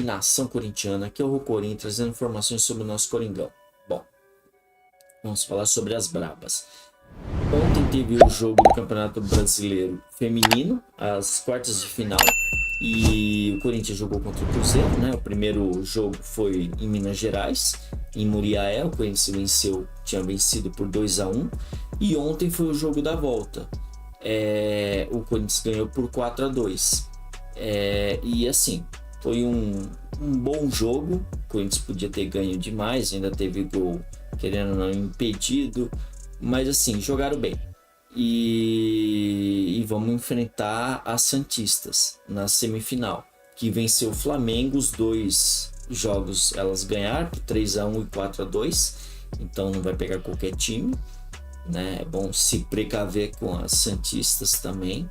nação corintiana, que é o Corinthians, trazendo informações sobre o nosso Coringão. Bom, vamos falar sobre as brabas. Ontem teve o jogo do Campeonato Brasileiro Feminino, as quartas de final, e o Corinthians jogou contra o Cruzeiro, né? O primeiro jogo foi em Minas Gerais, em Muriaé. O Corinthians tinha vencido por 2-1, e ontem foi o jogo da volta. O Corinthians ganhou por 4-2. E assim, foi um bom jogo. O Corinthians podia ter ganho demais, ainda teve gol, querendo ou não, impedido, mas assim, jogaram bem. E vamos enfrentar as Santistas na semifinal, que venceu o Flamengo. Os dois jogos elas ganharam, 3-1 e 4-2, então não vai pegar qualquer time, né? É bom se precaver com as Santistas também.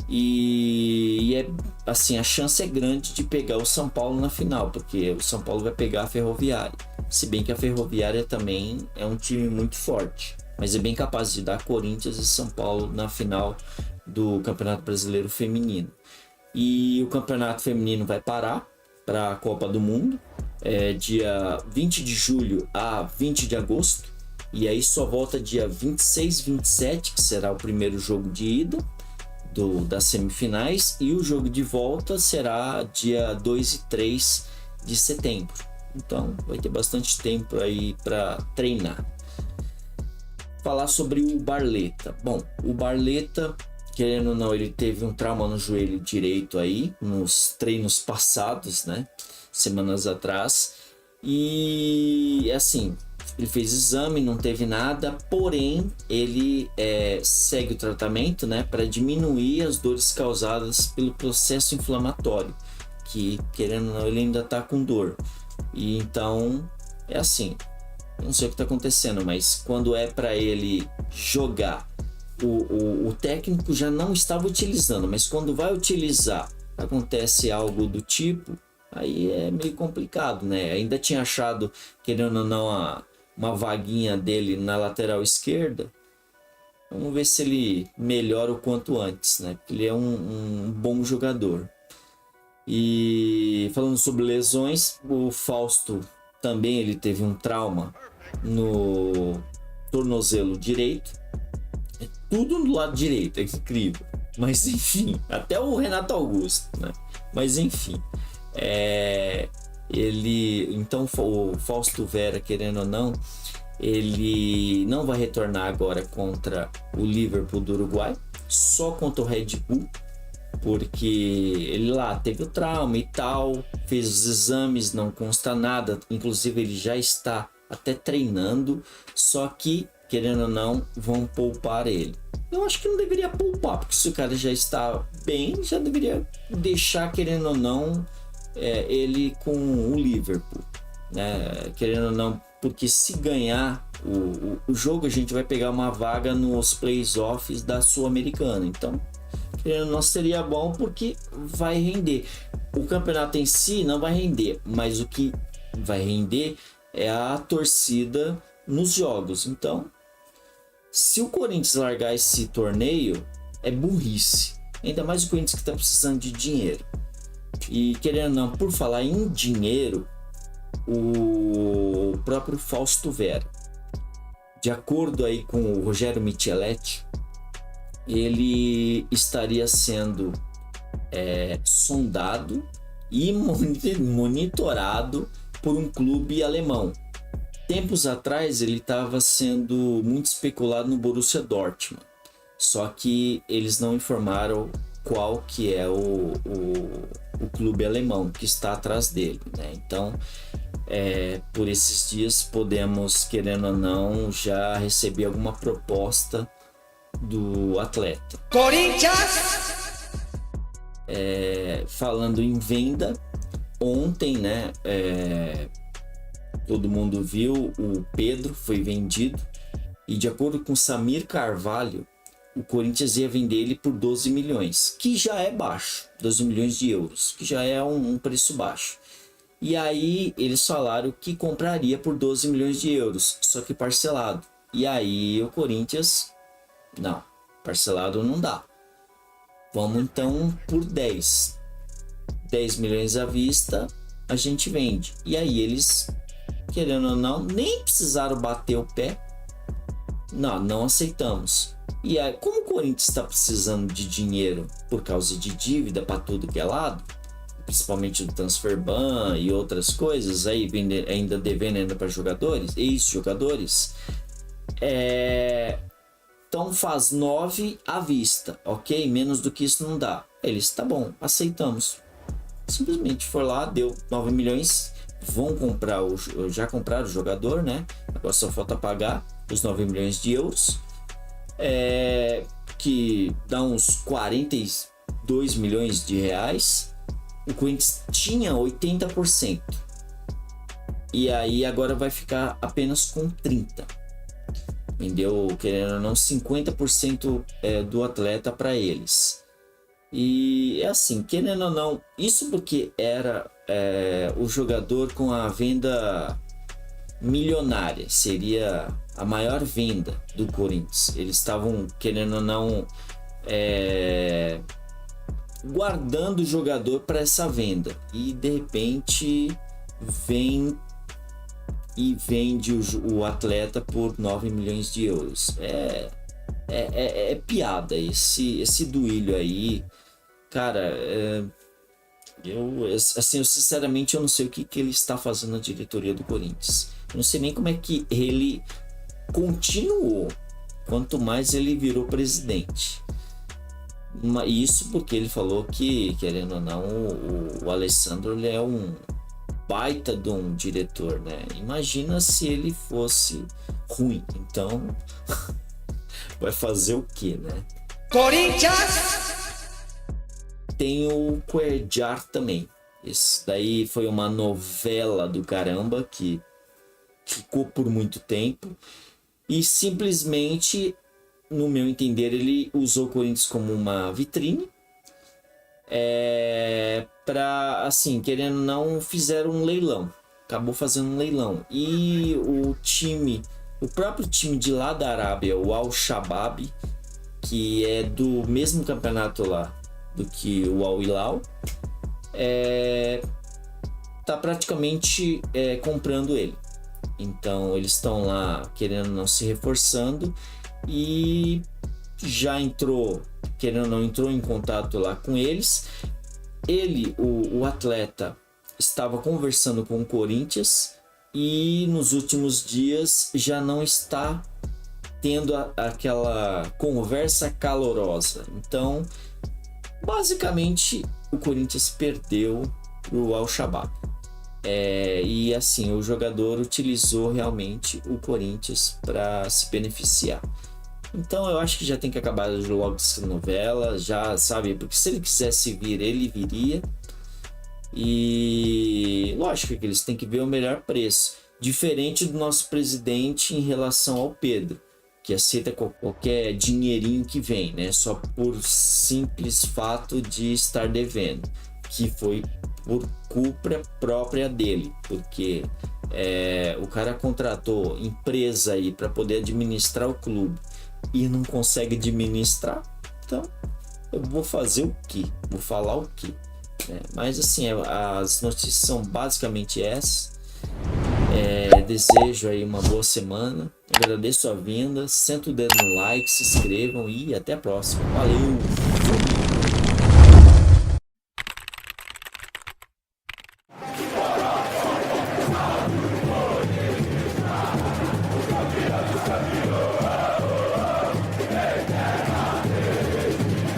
E assim, a chance é grande de pegar o São Paulo na final, porque o São Paulo vai pegar a Ferroviária, se bem que a Ferroviária também é um time muito forte, mas é bem capaz de dar Corinthians e São Paulo na final do Campeonato Brasileiro Feminino. E o Campeonato Feminino vai parar para a Copa do Mundo, dia 20 de julho a 20 de agosto, e aí só volta dia 26 e 27, que será o primeiro jogo de ida das semifinais, e o jogo de volta será dia 2 e 3 de setembro. Então vai ter bastante tempo aí para treinar. Falar sobre o Barleta. Bom, o Barleta, querendo ou não, ele teve um trauma no joelho direito aí nos treinos passados, né? Semanas atrás. E assim, ele fez exame, não teve nada, porém ele segue o tratamento, né, para diminuir as dores causadas pelo processo inflamatório, que, querendo ou não, ele ainda está com dor. E então é assim, não sei o que está acontecendo, mas quando é para ele jogar, o técnico já não estava utilizando, mas quando vai utilizar, acontece algo do tipo, aí é meio complicado, né? Ainda tinha achado, querendo ou não, uma vaguinha dele na lateral esquerda. Vamos ver se ele melhora o quanto antes, né? Porque ele é um bom jogador. E falando sobre lesões, o Fausto também ele teve um trauma no tornozelo direito. É tudo do lado direito, é incrível. Mas enfim, até o Renato Augusto, né? Mas enfim, então o Fausto Vera, querendo ou não, ele não vai retornar agora contra o Liverpool do Uruguai, só contra o Red Bull, porque ele lá teve o trauma e tal, fez os exames, não consta nada, inclusive ele já está até treinando, só que, querendo ou não, vão poupar ele. Eu acho que não deveria poupar, porque se o cara já está bem, já deveria deixar, querendo ou não, ele com o Liverpool, né? Querendo ou não, porque se ganhar o jogo, a gente vai pegar uma vaga nos playoffs da Sul-Americana. Então, querendo ou não, seria bom porque vai render. O campeonato em si não vai render, mas o que vai render é a torcida nos jogos. Então, se o Corinthians largar esse torneio, é burrice. Ainda mais o Corinthians que está precisando de dinheiro. E querendo ou não, por falar em dinheiro, o próprio Fausto Vera, de acordo aí com o Rogério Micheletti, ele estaria sendo sondado e monitorado por um clube alemão. Tempos atrás ele estava sendo muito especulado no Borussia Dortmund, só que eles não informaram qual que é o clube alemão que está atrás dele, né? Então, por esses dias podemos, querendo ou não, já receber alguma proposta do atleta. Corinthians! Falando em venda, ontem, né, todo mundo viu, o Pedro foi vendido, e de acordo com Samir Carvalho, o Corinthians ia vender ele por 12 milhões, que já é baixo, 12 milhões de euros, que já é um preço baixo. E aí eles falaram que compraria por 12 milhões de euros, só que parcelado. E aí o Corinthians, não, parcelado não dá. Vamos então por 10 milhões à vista a gente vende. E aí eles, querendo ou não, nem precisaram bater o pé. Não aceitamos. E aí, como o Corinthians está precisando de dinheiro por causa de dívida para tudo que é lado, principalmente do transfer ban e outras coisas, aí ainda devendo ainda para jogadores, ex-jogadores, então faz 9 à vista, ok? Menos do que isso não dá. Eles, tá bom, aceitamos. Simplesmente foi lá, deu 9 milhões, vão comprar, já compraram o jogador, né? Agora só falta pagar os 9 milhões de euros, que dá uns 42 milhões de reais. O Corinthians tinha 80%. E aí agora vai ficar apenas com 30%. Vendeu, querendo ou não, 50% do atleta para eles. E é assim, querendo ou não, isso porque era o jogador com a venda milionária, seria a maior venda do Corinthians. Eles estavam, querendo ou não, guardando o jogador para essa venda. E de repente vem e vende o atleta por 9 milhões de euros. É piada esse duílio aí, cara. Eu sinceramente eu não sei o que ele está fazendo na diretoria do Corinthians. Eu não sei nem como é que ele continuou, quanto mais ele virou presidente. Isso porque ele falou que, querendo ou não, o Alessandro ele é um baita de um diretor, né? Imagina se ele fosse ruim. Então vai fazer o que, né? Corinthians! Tem o Cuéllar também. Esse daí foi uma novela do caramba que ficou por muito tempo e simplesmente, no meu entender, ele usou o Corinthians como uma vitrine. Para, assim, querendo ou não, fizeram um leilão. Acabou fazendo um leilão. E o próprio time de lá da Arábia, o Al-Shabaab, que é do mesmo campeonato lá do que o Al-Hilal, tá praticamente comprando ele. Então eles estão lá querendo ou não se reforçando e já entrou, querendo ou não, entrou em contato lá com eles. O atleta estava conversando com o Corinthians e nos últimos dias já não está tendo aquela conversa calorosa. Então, basicamente, o Corinthians perdeu pro Al-Shabaab. E assim, o jogador utilizou realmente o Corinthians para se beneficiar. Então eu acho que já tem que acabar logo essa novela, já sabe, porque se ele quisesse vir, ele viria. E lógico que eles têm que ver o melhor preço. Diferente do nosso presidente em relação ao Pedro, que aceita qualquer dinheirinho que vem, né? Só por simples fato de estar devendo, que foi por culpa própria dele, porque o cara contratou empresa aí para poder administrar o clube e não consegue administrar. Então eu vou fazer o quê? Vou falar o quê? Mas assim, as notícias são basicamente essas. Desejo aí uma boa semana, agradeço a vinda, senta o dedo no like, se inscrevam e até a próxima. Valeu!